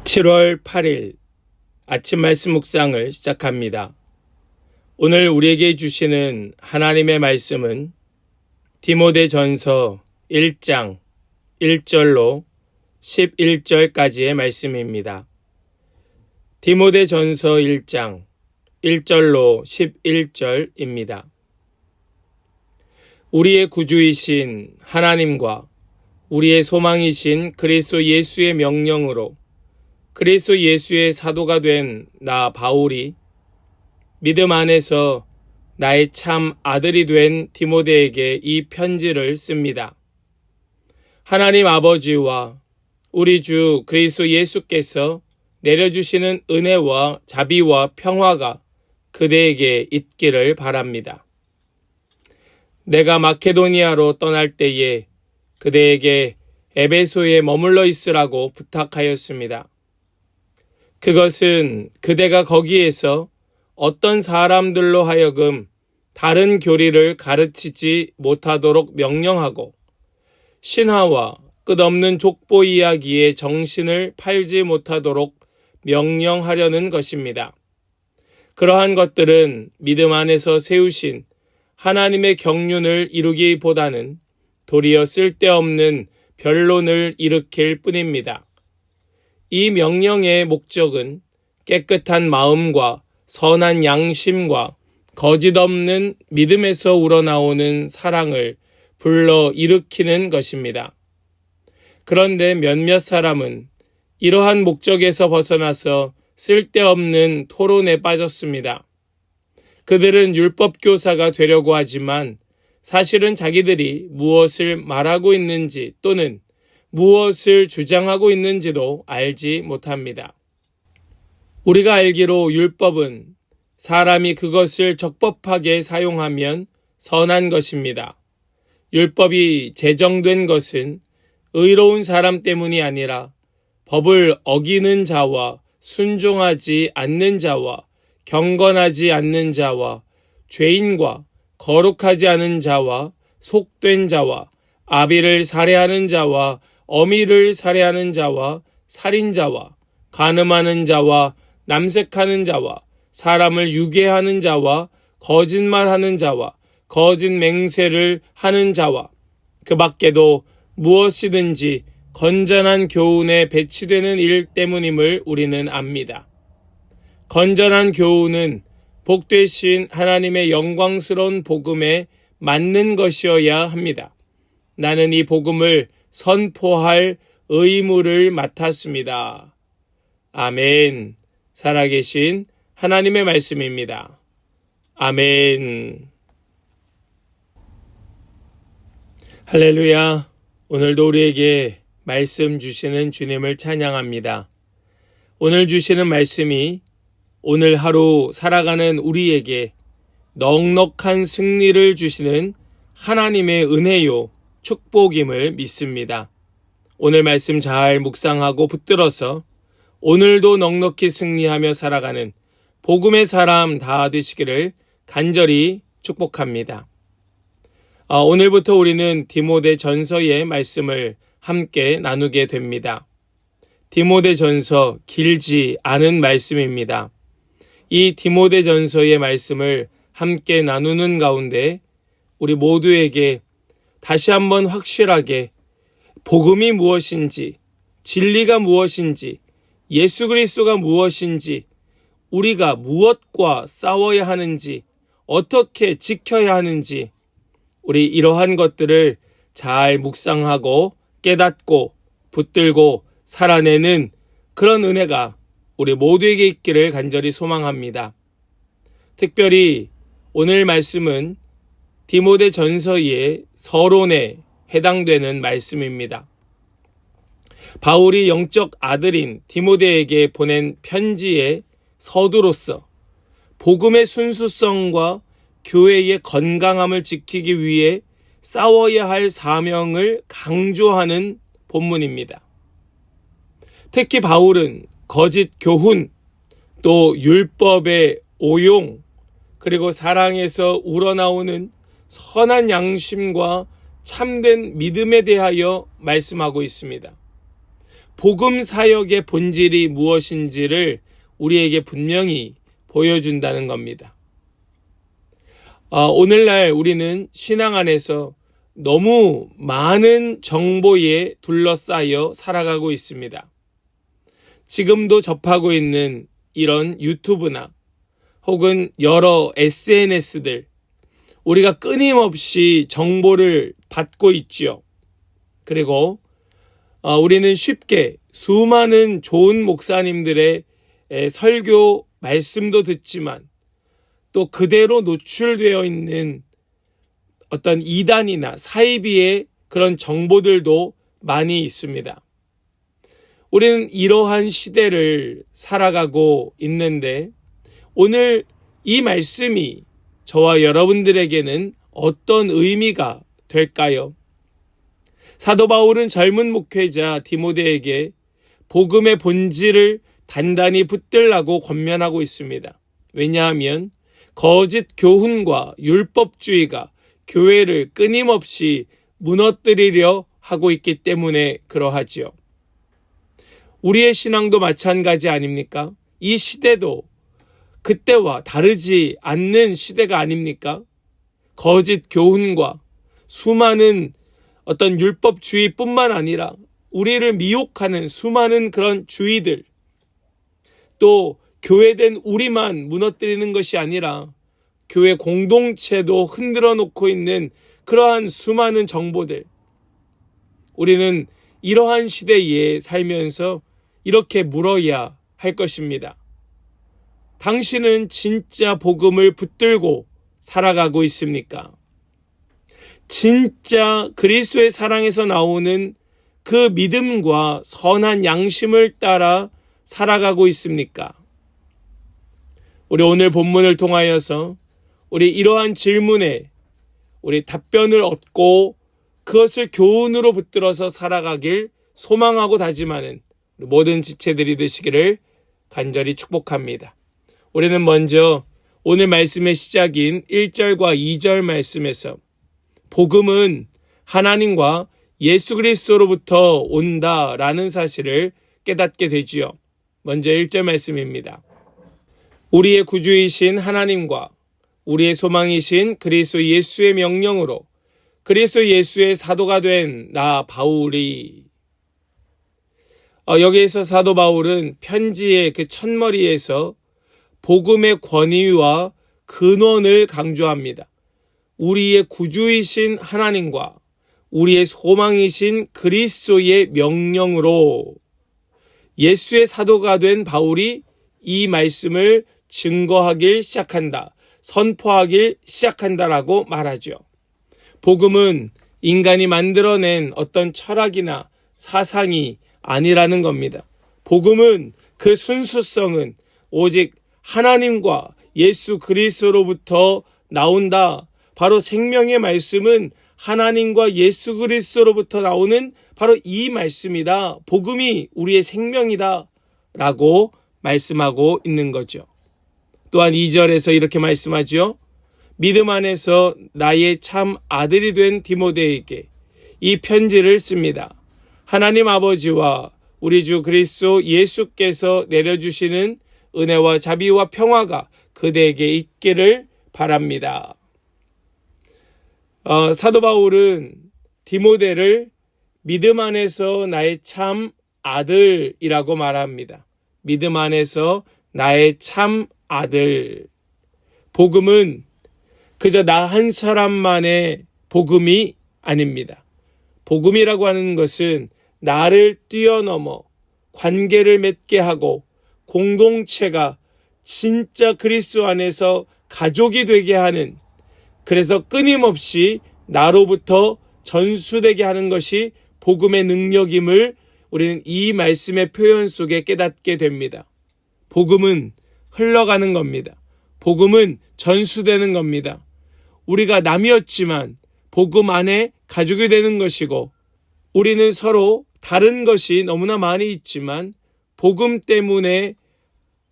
7월 8일 아침 말씀 묵상을 시작합니다. 오늘 우리에게 주시는 하나님의 말씀은 디모데전서 1장 1절로 11절까지의 말씀입니다. 디모데전서 1장 1절로 11절입니다. 우리의 구주이신 하나님과 우리의 소망이신 그리스도 예수의 명령으로 그리스도 예수의 사도가 된 나 바울이 믿음 안에서 나의 참 아들이 된 디모데에게 이 편지를 씁니다. 하나님 아버지와 우리 주 그리스도 예수께서 내려주시는 은혜와 자비와 평화가 그대에게 있기를 바랍니다. 내가 마케도니아로 떠날 때에 그대에게 에베소에 머물러 있으라고 부탁하였습니다. 그것은 그대가 거기에서 어떤 사람들로 하여금 다른 교리를 가르치지 못하도록 명령하고 신화와 끝없는 족보 이야기에 정신을 팔지 못하도록 명령하려는 것입니다. 그러한 것들은 믿음 안에서 세우신 하나님의 경륜을 이루기보다는 도리어 쓸데없는 변론을 일으킬 뿐입니다. 이 명령의 목적은 깨끗한 마음과 선한 양심과 거짓 없는 믿음에서 우러나오는 사랑을 불러 일으키는 것입니다. 그런데 몇몇 사람은 이러한 목적에서 벗어나서 쓸데없는 토론에 빠졌습니다. 그들은 율법교사가 되려고 하지만 사실은 자기들이 무엇을 말하고 있는지 또는 무엇을 주장하고 있는지도 알지 못합니다. 우리가 알기로 율법은 사람이 그것을 적법하게 사용하면 선한 것입니다. 율법이 제정된 것은 의로운 사람 때문이 아니라 법을 어기는 자와 순종하지 않는 자와 경건하지 않는 자와 죄인과 거룩하지 않은 자와 속된 자와 아비를 살해하는 자와 어미를 살해하는 자와 살인자와 간음하는 자와 남색하는 자와 사람을 유괴하는 자와 거짓말하는 자와 거짓 맹세를 하는 자와 그 밖에도 무엇이든지 건전한 교훈에 배치되는 일 때문임을 우리는 압니다. 건전한 교훈은 복되신 하나님의 영광스러운 복음에 맞는 것이어야 합니다. 나는 이 복음을 선포할 의무를 맡았습니다. 아멘. 살아계신 하나님의 말씀입니다. 아멘. 할렐루야. 오늘도 우리에게 말씀 주시는 주님을 찬양합니다. 오늘 주시는 말씀이 오늘 하루 살아가는 우리에게 넉넉한 승리를 주시는 하나님의 은혜요, 축복임을 믿습니다. 오늘 말씀 잘 묵상하고 붙들어서 오늘도 넉넉히 승리하며 살아가는 복음의 사람 다 되시기를 간절히 축복합니다. 오늘부터 우리는 디모데전서의 말씀을 함께 나누게 됩니다. 디모데전서 길지 않은 말씀입니다. 이 디모데전서의 말씀을 함께 나누는 가운데 우리 모두에게 다시 한번 확실하게 복음이 무엇인지, 진리가 무엇인지, 예수 그리스도가 무엇인지, 우리가 무엇과 싸워야 하는지, 어떻게 지켜야 하는지, 우리 이러한 것들을 잘 묵상하고 깨닫고 붙들고 살아내는 그런 은혜가 우리 모두에게 있기를 간절히 소망합니다. 특별히 오늘 말씀은 디모데전서의 서론에 해당되는 말씀입니다. 바울이 영적 아들인 디모데에게 보낸 편지의 서두로서 복음의 순수성과 교회의 건강함을 지키기 위해 싸워야 할 사명을 강조하는 본문입니다. 특히 바울은 거짓 교훈, 또 율법의 오용, 그리고 사랑에서 우러나오는 선한 양심과 참된 믿음에 대하여 말씀하고 있습니다. 복음 사역의 본질이 무엇인지를 우리에게 분명히 보여준다는 겁니다. 오늘날 우리는 신앙 안에서 너무 많은 정보에 둘러싸여 살아가고 있습니다. 지금도 접하고 있는 이런 유튜브나 혹은 여러 SNS들, 우리가 끊임없이 정보를 받고 있죠. 그리고 우리는 쉽게 수많은 좋은 목사님들의 설교 말씀도 듣지만 또 그대로 노출되어 있는 어떤 이단이나 사이비의 그런 정보들도 많이 있습니다. 우리는 이러한 시대를 살아가고 있는데 오늘 이 말씀이 저와 여러분들에게는 어떤 의미가 될까요? 사도 바울은 젊은 목회자 디모데에게 복음의 본질을 단단히 붙들라고 권면하고 있습니다. 왜냐하면 거짓 교훈과 율법주의가 교회를 끊임없이 무너뜨리려 하고 있기 때문에 그러하지요. 우리의 신앙도 마찬가지 아닙니까? 이 시대도 그때와 다르지 않는 시대가 아닙니까? 거짓 교훈과 수많은 어떤 율법주의뿐만 아니라 우리를 미혹하는 수많은 그런 주의들, 또 교회된 우리만 무너뜨리는 것이 아니라 교회 공동체도 흔들어 놓고 있는 그러한 수많은 정보들, 우리는 이러한 시대에 살면서 이렇게 물어야 할 것입니다. 당신은 진짜 복음을 붙들고 살아가고 있습니까? 진짜 그리스도의 사랑에서 나오는 그 믿음과 선한 양심을 따라 살아가고 있습니까? 우리 오늘 본문을 통하여서 우리 이러한 질문에 우리 답변을 얻고 그것을 교훈으로 붙들어서 살아가길 소망하고 다짐하는 모든 지체들이 되시기를 간절히 축복합니다. 우리는 먼저 오늘 말씀의 시작인 1절과 2절 말씀에서 복음은 하나님과 예수 그리스도로부터 온다라는 사실을 깨닫게 되지요. 먼저 1절 말씀입니다. 우리의 구주이신 하나님과 우리의 소망이신 그리스도 예수의 명령으로 그리스도 예수의 사도가 된 나 바울이, 여기에서 사도 바울은 편지의 그 첫머리에서 복음의 권위와 근원을 강조합니다. 우리의 구주이신 하나님과 우리의 소망이신 그리스도의 명령으로 예수의 사도가 된 바울이 이 말씀을 증거하길 시작한다, 선포하길 시작한다라고 말하죠. 복음은 인간이 만들어낸 어떤 철학이나 사상이 아니라는 겁니다. 복음은 그 순수성은 오직 하나님과 예수 그리스도로부터 나온다. 바로 생명의 말씀은 하나님과 예수 그리스도로부터 나오는 바로 이 말씀이다. 복음이 우리의 생명이다 라고 말씀하고 있는 거죠. 또한 2절에서 이렇게 말씀하죠. 믿음 안에서 나의 참 아들이 된 디모데에게 이 편지를 씁니다. 하나님 아버지와 우리 주 그리스도 예수께서 내려주시는 은혜와 자비와 평화가 그대에게 있기를 바랍니다. 사도 바울은 디모데를 믿음 안에서 나의 참 아들이라고 말합니다. 믿음 안에서 나의 참 아들. 복음은 그저 나 한 사람만의 복음이 아닙니다. 복음이라고 하는 것은 나를 뛰어넘어 관계를 맺게 하고 공동체가 진짜 그리스도 안에서 가족이 되게 하는, 그래서 끊임없이 나로부터 전수되게 하는 것이 복음의 능력임을 우리는 이 말씀의 표현 속에 깨닫게 됩니다. 복음은 흘러가는 겁니다. 복음은 전수되는 겁니다. 우리가 남이었지만 복음 안에 가족이 되는 것이고, 우리는 서로 다른 것이 너무나 많이 있지만 복음 때문에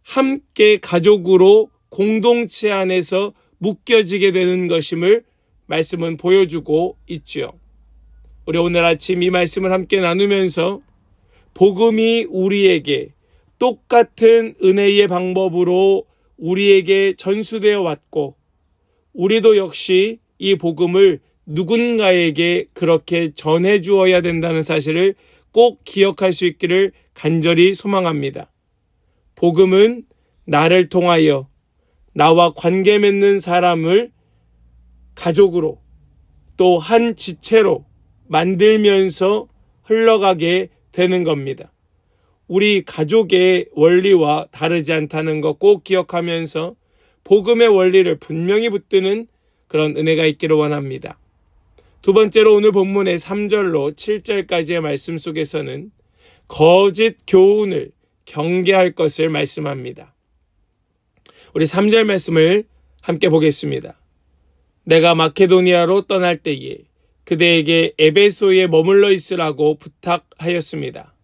함께 가족으로 공동체 안에서 묶여지게 되는 것임을 말씀은 보여주고 있죠. 우리 오늘 아침 이 말씀을 함께 나누면서 복음이 우리에게 똑같은 은혜의 방법으로 우리에게 전수되어 왔고, 우리도 역시 이 복음을 누군가에게 그렇게 전해 주어야 된다는 사실을 꼭 기억할 수 있기를 간절히 소망합니다. 복음은 나를 통하여 나와 관계 맺는 사람을 가족으로 또 한 지체로 만들면서 흘러가게 되는 겁니다. 우리 가족의 원리와 다르지 않다는 것 꼭 기억하면서 복음의 원리를 분명히 붙드는 그런 은혜가 있기를 원합니다. 두 번째로 오늘 본문의 3절로 7절까지의 말씀 속에서는 거짓 교훈을 경계할 것을 말씀합니다. 우리 3절 말씀을 함께 보겠습니다. 내가 마케도니아로 떠날 때에 그대에게 에베소에 머물러 있으라고 부탁하였습니다.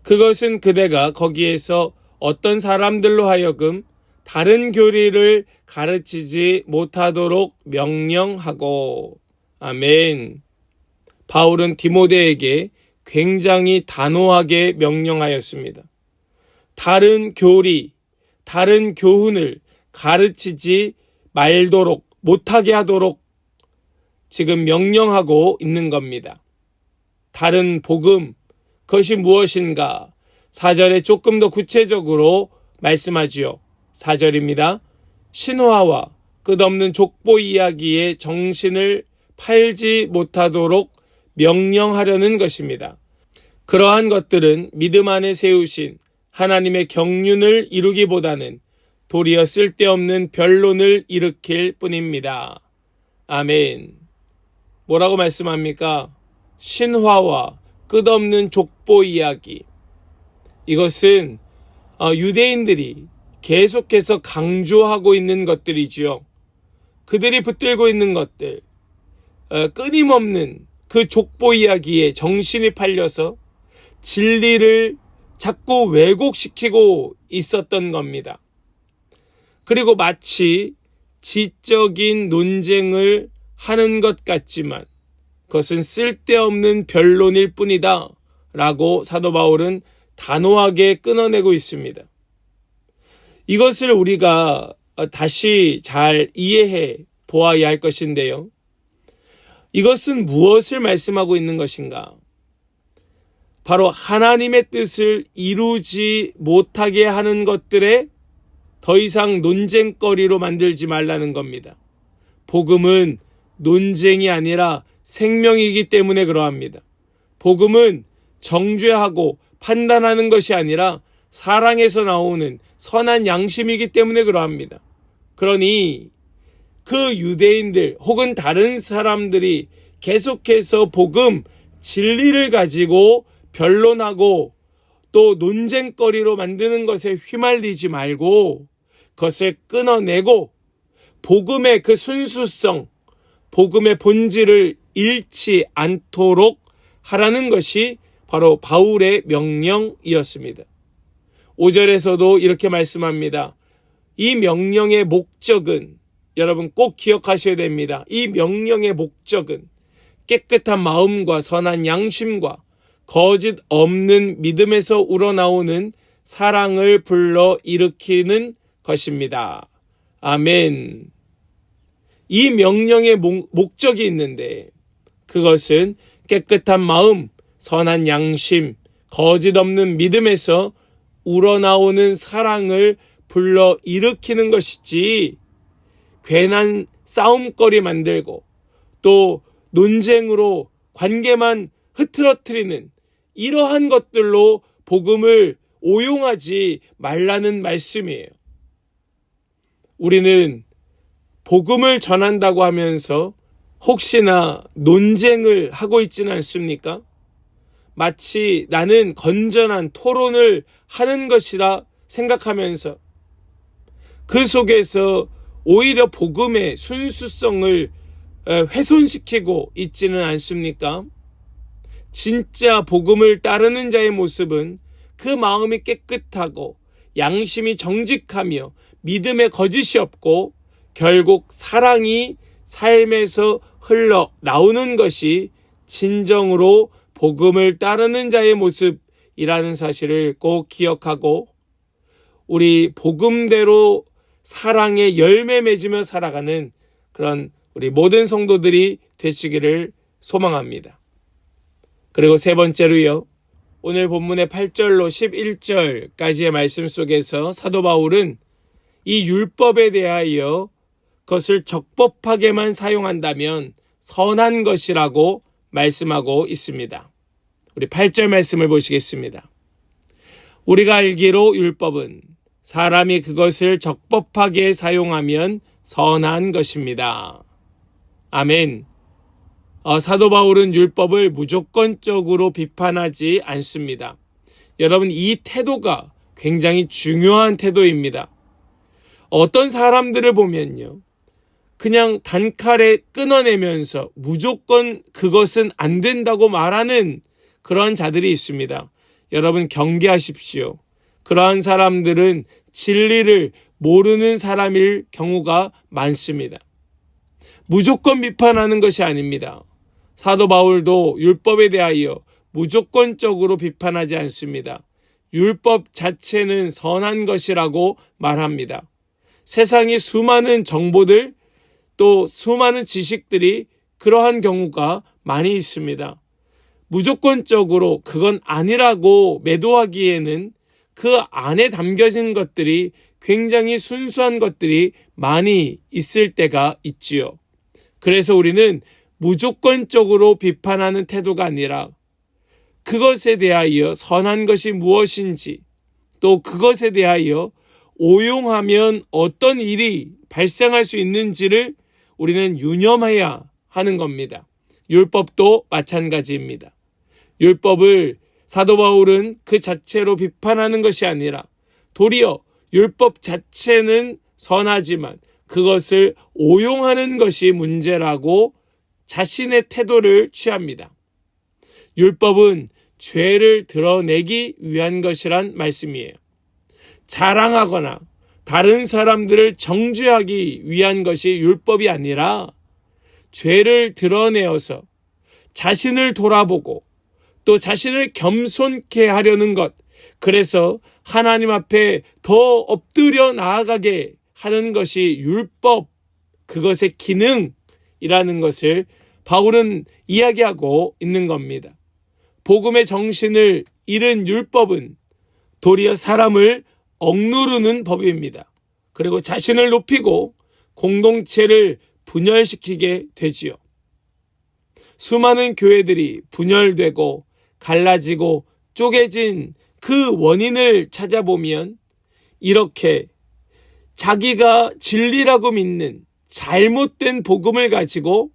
그것은 그대가 거기에서 어떤 사람들로 하여금 다른 교리를 가르치지 못하도록 명령하고. 아멘. 바울은 디모데에게 굉장히 단호하게 명령하였습니다. 다른 교리, 다른 교훈을 가르치지 말도록, 못하게 하도록 지금 명령하고 있는 겁니다. 다른 복음, 그것이 무엇인가? 4절에 조금 더 구체적으로 말씀하지요. 4절입니다. 신화와 끝없는 족보 이야기에 정신을 팔지 못하도록 명령하려는 것입니다. 그러한 것들은 믿음 안에 세우신 하나님의 경륜을 이루기보다는 도리어 쓸데없는 변론을 일으킬 뿐입니다. 아멘. 뭐라고 말씀합니까? 신화와 끝없는 족보 이야기. 이것은 유대인들이 계속해서 강조하고 있는 것들이지요. 그들이 붙들고 있는 것들, 끊임없는 그 족보 이야기에 정신이 팔려서 진리를 자꾸 왜곡시키고 있었던 겁니다. 그리고 마치 지적인 논쟁을 하는 것 같지만 그것은 쓸데없는 변론일 뿐이다 라고 사도 바울은 단호하게 끊어내고 있습니다. 이것을 우리가 다시 잘 이해해 보아야 할 것인데요. 이것은 무엇을 말씀하고 있는 것인가? 바로 하나님의 뜻을 이루지 못하게 하는 것들에 더 이상 논쟁거리로 만들지 말라는 겁니다. 복음은 논쟁이 아니라 생명이기 때문에 그러합니다. 복음은 정죄하고 판단하는 것이 아니라 사랑에서 나오는 선한 양심이기 때문에 그러합니다. 그러니 그 유대인들 혹은 다른 사람들이 계속해서 복음, 진리를 가지고 변론하고 또 논쟁거리로 만드는 것에 휘말리지 말고 그것을 끊어내고 복음의 그 순수성, 복음의 본질을 잃지 않도록 하라는 것이 바로 바울의 명령이었습니다. 5절에서도 이렇게 말씀합니다. 이 명령의 목적은 여러분 꼭 기억하셔야 됩니다. 이 명령의 목적은 깨끗한 마음과 선한 양심과 거짓 없는 믿음에서 우러나오는 사랑을 불러 일으키는 것입니다. 아멘. 이 명령의 목적이 있는데 그것은 깨끗한 마음, 선한 양심, 거짓 없는 믿음에서 우러나오는 사랑을 불러 일으키는 것이지 괜한 싸움거리 만들고 또 논쟁으로 관계만 흐트러뜨리는 이러한 것들로 복음을 오용하지 말라는 말씀이에요. 우리는 복음을 전한다고 하면서 혹시나 논쟁을 하고 있지는 않습니까? 마치 나는 건전한 토론을 하는 것이라 생각하면서 그 속에서 오히려 복음의 순수성을 훼손시키고 있지는 않습니까? 진짜 복음을 따르는 자의 모습은 그 마음이 깨끗하고 양심이 정직하며 믿음에 거짓이 없고 결국 사랑이 삶에서 흘러 나오는 것이 진정으로 복음을 따르는 자의 모습, 이라는 사실을 꼭 기억하고 우리 복음대로 사랑의 열매 맺으며 살아가는 그런 우리 모든 성도들이 되시기를 소망합니다. 그리고 세 번째로요. 오늘 본문의 8절로 11절까지의 말씀 속에서 사도 바울은 이 율법에 대하여 그것을 적법하게만 사용한다면 선한 것이라고 말씀하고 있습니다. 우리 8절 말씀을 보시겠습니다. 우리가 알기로 율법은 사람이 그것을 적법하게 사용하면 선한 것입니다. 아멘. 사도 바울은 율법을 무조건적으로 비판하지 않습니다. 여러분, 이 태도가 굉장히 중요한 태도입니다. 어떤 사람들을 보면요, 그냥 단칼에 끊어내면서 무조건 그것은 안 된다고 말하는 그러한 자들이 있습니다. 여러분, 경계하십시오. 그러한 사람들은 진리를 모르는 사람일 경우가 많습니다. 무조건 비판하는 것이 아닙니다. 사도 바울도 율법에 대하여 무조건적으로 비판하지 않습니다. 율법 자체는 선한 것이라고 말합니다. 세상에 수많은 정보들, 또 수많은 지식들이 그러한 경우가 많이 있습니다. 무조건적으로 그건 아니라고 매도하기에는 그 안에 담겨진 것들이 굉장히 순수한 것들이 많이 있을 때가 있지요. 그래서 우리는 무조건적으로 비판하는 태도가 아니라 그것에 대하여 선한 것이 무엇인지, 또 그것에 대하여 오용하면 어떤 일이 발생할 수 있는지를 우리는 유념해야 하는 겁니다. 율법도 마찬가지입니다. 율법을 사도 바울은 그 자체로 비판하는 것이 아니라 도리어 율법 자체는 선하지만 그것을 오용하는 것이 문제라고 자신의 태도를 취합니다. 율법은 죄를 드러내기 위한 것이란 말씀이에요. 자랑하거나 다른 사람들을 정죄하기 위한 것이 율법이 아니라 죄를 드러내어서 자신을 돌아보고 또 자신을 겸손케 하려는 것, 그래서 하나님 앞에 더 엎드려 나아가게 하는 것이 율법, 그것의 기능이라는 것을 바울은 이야기하고 있는 겁니다. 복음의 정신을 잃은 율법은 도리어 사람을 억누르는 법입니다. 그리고 자신을 높이고 공동체를 분열시키게 되지요. 수많은 교회들이 분열되고 갈라지고 쪼개진 그 원인을 찾아보면 이렇게 자기가 진리라고 믿는 잘못된 복음을 가지고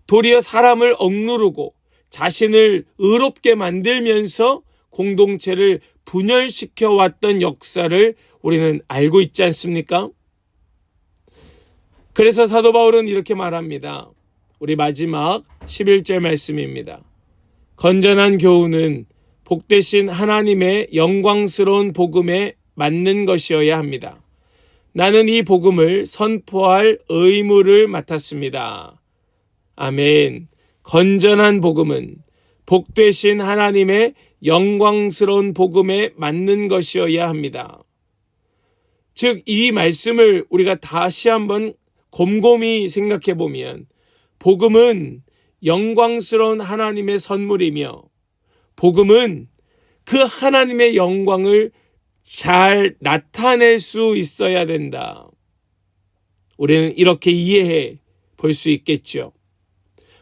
도리어 사람을 억누르고 자신을 의롭게 만들면서 공동체를 분열시켜 왔던 역사를 우리는 알고 있지 않습니까? 그래서 사도 바울은 이렇게 말합니다. 우리 마지막 11절 말씀입니다. 건전한 교훈은 복되신 하나님의 영광스러운 복음에 맞는 것이어야 합니다. 나는 이 복음을 선포할 의무를 맡았습니다. 아멘. 건전한 복음은 복되신 하나님의 영광스러운 복음에 맞는 것이어야 합니다. 즉, 이 말씀을 우리가 다시 한번 곰곰이 생각해 보면 복음은 영광스러운 하나님의 선물이며 복음은 그 하나님의 영광을 잘 나타낼 수 있어야 된다. 우리는 이렇게 이해해 볼 수 있겠죠.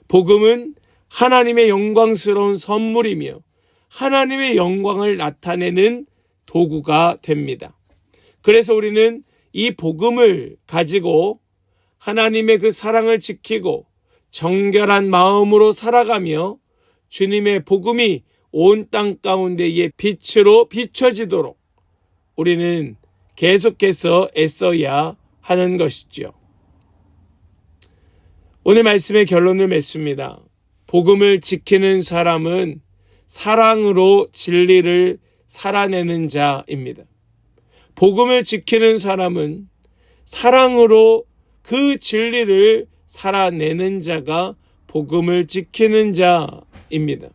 복음은 하나님의 영광스러운 선물이며 하나님의 영광을 나타내는 도구가 됩니다. 그래서 우리는 이 복음을 가지고 하나님의 그 사랑을 지키고 정결한 마음으로 살아가며 주님의 복음이 온 땅 가운데에 빛으로 비춰지도록 우리는 계속해서 애써야 하는 것이죠. 오늘 말씀의 결론을 맺습니다. 복음을 지키는 사람은 사랑으로 진리를 살아내는 자입니다. 복음을 지키는 사람은 사랑으로 그 진리를 살아내는 자가 복음을 지키는 자입니다.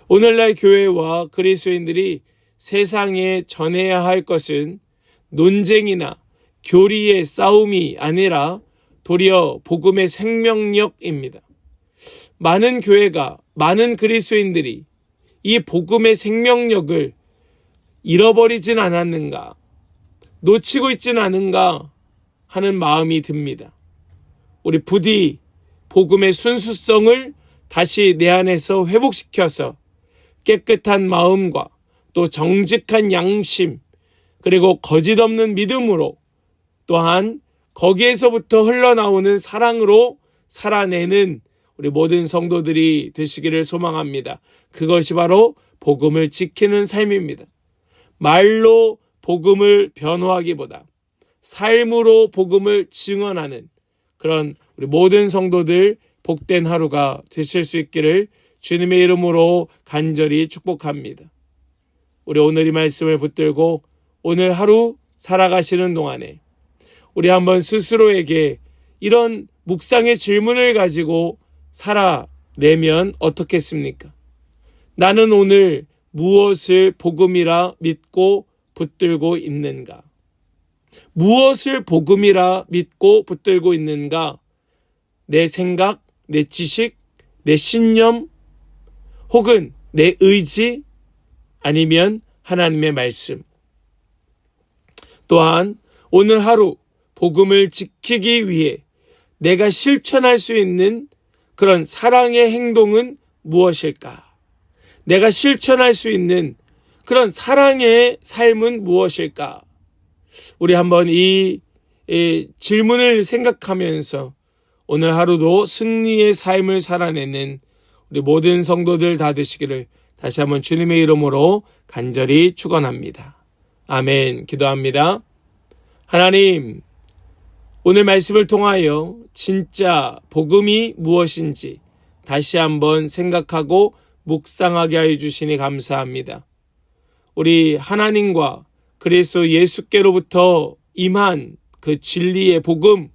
오늘날 교회와 그리스도인들이 세상에 전해야 할 것은 논쟁이나 교리의 싸움이 아니라 도리어 복음의 생명력입니다. 많은 교회가, 많은 그리스도인들이 이 복음의 생명력을 잃어버리진 않았는가, 놓치고 있진 않은가 하는 마음이 듭니다. 우리 부디 복음의 순수성을 다시 내 안에서 회복시켜서 깨끗한 마음과 또 정직한 양심, 그리고 거짓 없는 믿음으로, 또한 거기에서부터 흘러나오는 사랑으로 살아내는 우리 모든 성도들이 되시기를 소망합니다. 그것이 바로 복음을 지키는 삶입니다. 말로 복음을 변호하기보다 삶으로 복음을 증언하는 그런 우리 모든 성도들 복된 하루가 되실 수 있기를 주님의 이름으로 간절히 축복합니다. 우리 오늘 이 말씀을 붙들고 오늘 하루 살아가시는 동안에 우리 한번 스스로에게 이런 묵상의 질문을 가지고 살아내면 어떻겠습니까? 나는 오늘 무엇을 복음이라 믿고 붙들고 있는가? 무엇을 복음이라 믿고 붙들고 있는가? 내 생각, 내 지식, 내 신념, 혹은 내 의지, 아니면 하나님의 말씀. 또한 오늘 하루 복음을 지키기 위해 내가 실천할 수 있는 그런 사랑의 행동은 무엇일까? 내가 실천할 수 있는 그런 사랑의 삶은 무엇일까? 우리 한번 이 질문을 생각하면서 오늘 하루도 승리의 삶을 살아내는 우리 모든 성도들 다 되시기를 다시 한번 주님의 이름으로 간절히 축원합니다. 아멘. 기도합니다. 하나님, 오늘 말씀을 통하여 진짜 복음이 무엇인지 다시 한번 생각하고 묵상하게 하여 주시니 감사합니다. 우리 하나님과 그리스도 예수께로부터 임한 그 진리의 복음,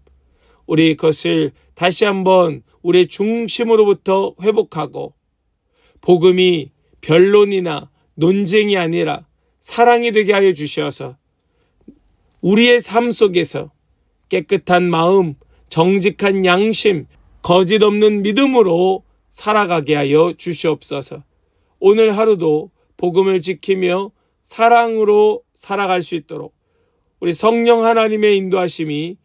우리 그것을 다시 한번 우리의 중심으로부터 회복하고 복음이 변론이나 논쟁이 아니라 사랑이 되게 하여 주셔서 우리의 삶 속에서 깨끗한 마음, 정직한 양심, 거짓 없는 믿음으로 살아가게 하여 주시옵소서. 오늘 하루도 복음을 지키며 사랑으로 살아갈 수 있도록 우리 성령 하나님의 인도하심이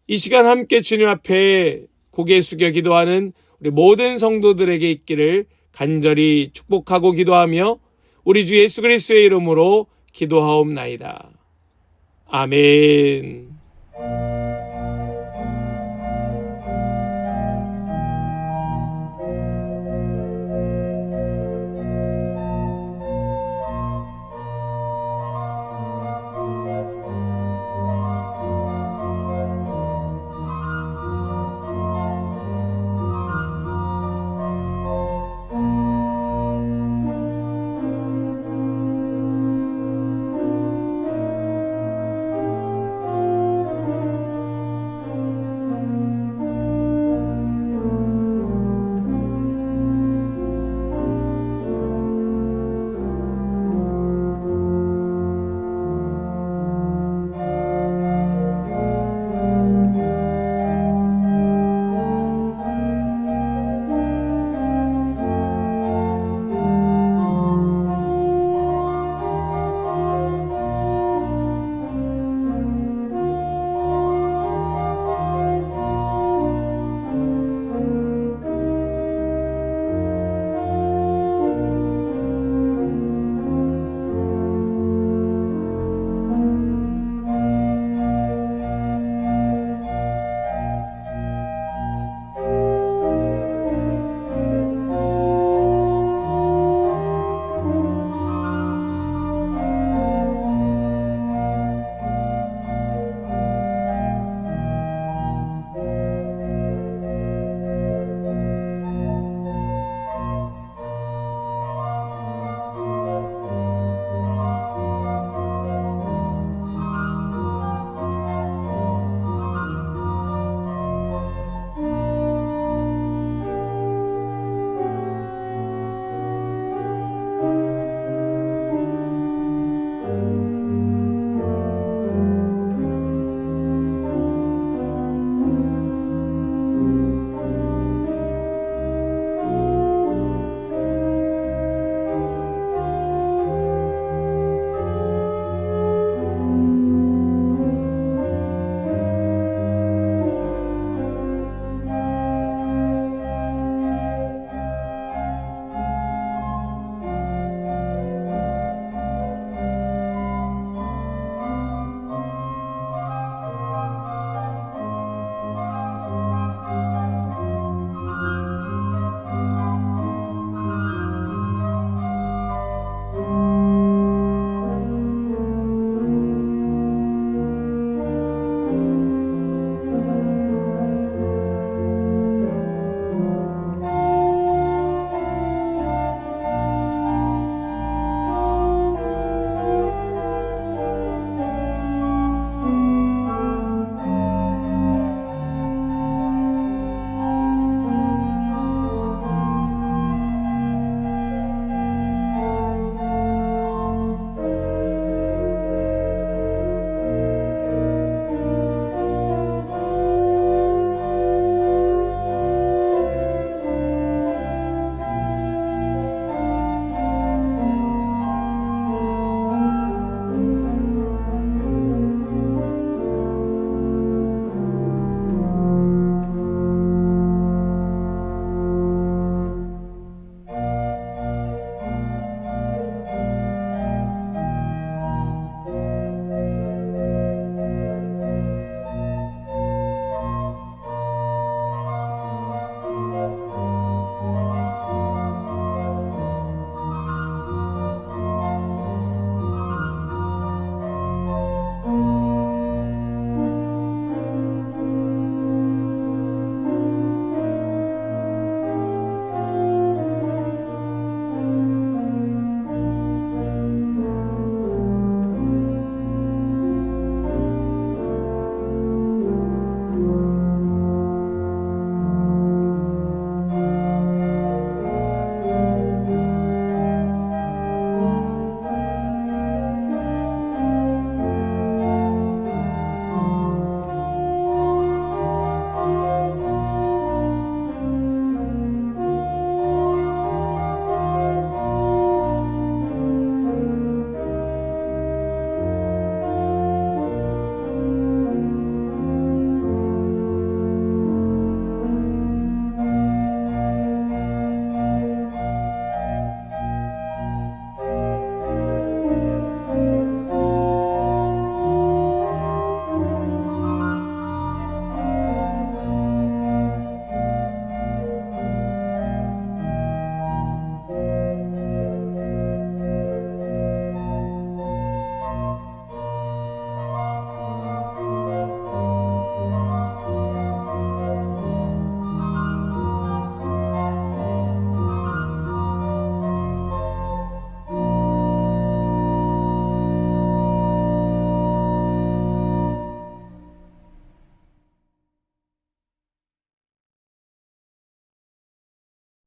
이 시간 함께 주님 앞에 고개 숙여 기도하는 우리 모든 성도들에게 있기를 간절히 축복하고 기도하며 우리 주 예수 그리스도의 이름으로 기도하옵나이다. 아멘.